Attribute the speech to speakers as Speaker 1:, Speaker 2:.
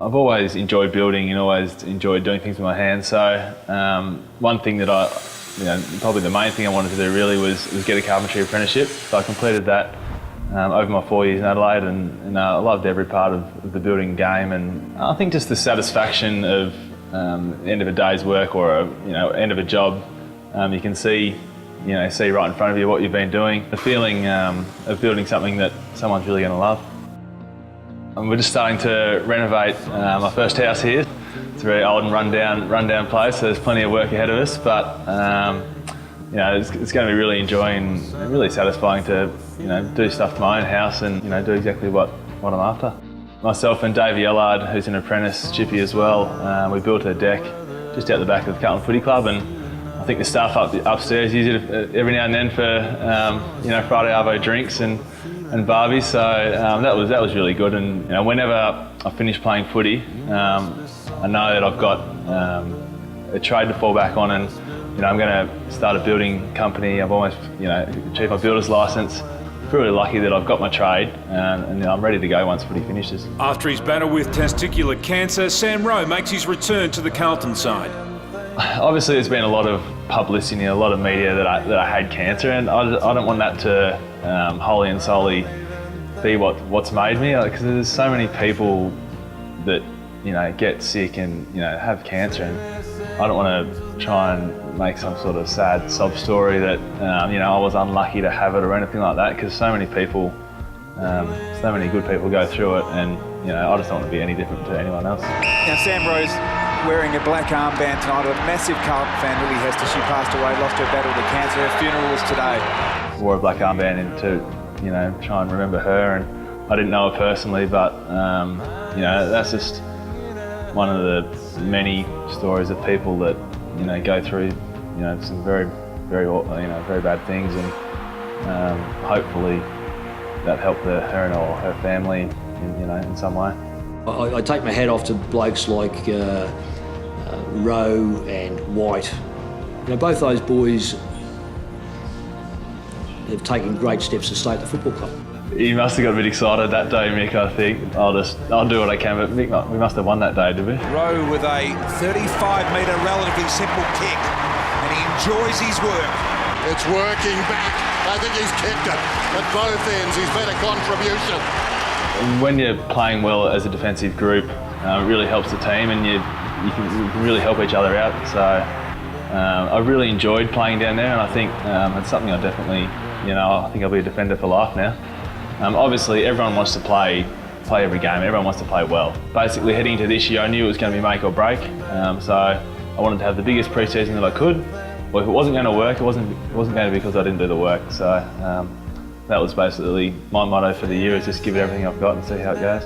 Speaker 1: I've always enjoyed building and always enjoyed doing things with my hands. So one thing that probably the main thing I wanted to do really was get a carpentry apprenticeship. So I completed that over my 4 years in Adelaide, and I loved every part of the building game. And I think just the satisfaction of the end of a day's work or end of a job, you can see right in front of you what you've been doing. The feeling of building something that someone's really going to love. And we're just starting to renovate my first house here. It's a very old and rundown place, so there's plenty of work ahead of us. But it's going to be really enjoying and really satisfying to do stuff to my own house and do exactly what I'm after. Myself and Dave Yellard, who's an apprentice chippy as well, we built a deck just out the back of the Carlton Footy Club, and I think the staff upstairs use it every now and then for Friday Arvo drinks and barbies. So that was really good. And whenever I finish playing footy, I know that I've got a trade to fall back on, and I'm going to start a building company. I've almost achieved my builder's licence. Really lucky that I've got my trade, and I'm ready to go once footy finishes.
Speaker 2: After his battle with testicular cancer, Sam Rowe makes his return to the Carlton side.
Speaker 1: Obviously, there's been a lot of publicity, a lot of media that I had cancer, and I don't want that to wholly and solely be what's made me. Because there's so many people that get sick and have cancer, and I don't want to try and make some sort of sad sob story that I was unlucky to have it or anything like that. Because so many people, so many good people go through it, and I just don't want to be any different to anyone else.
Speaker 3: Now Sam Rowe's wearing a black armband tonight. A massive Carlton fan, Lily Hester. She passed away, lost her battle to cancer. Her funeral was today.
Speaker 1: Wore a black armband to try and remember her, and I didn't know her personally, but that's just one of the many stories of people that go through some very bad things, and hopefully that helped her and or her family in some way.
Speaker 4: I take my hat off to blokes like Rowe and White. Both those boys have taken great steps to stay at the football club.
Speaker 1: He must have got a bit excited that day, Mick. I think I'll do what I can, but Mick, we must have won that day, did we?
Speaker 5: Rowe with a 35-metre relatively simple kick, and he enjoys his work.
Speaker 6: It's working back. I think he's kept it at both ends. He's made a contribution.
Speaker 1: When you're playing well as a defensive group, it really helps the team, and you can really help each other out. So I really enjoyed playing down there, and I think it's something I definitely, I think I'll be a defender for life now. Obviously, everyone wants to play every game. Everyone wants to play well. Basically, heading into this year, I knew it was going to be make or break. So I wanted to have the biggest pre-season that I could. Well, if it wasn't going to work, it wasn't going to be because I didn't do the work. So that was basically my motto for the year: is just give it everything I've got and see how it goes.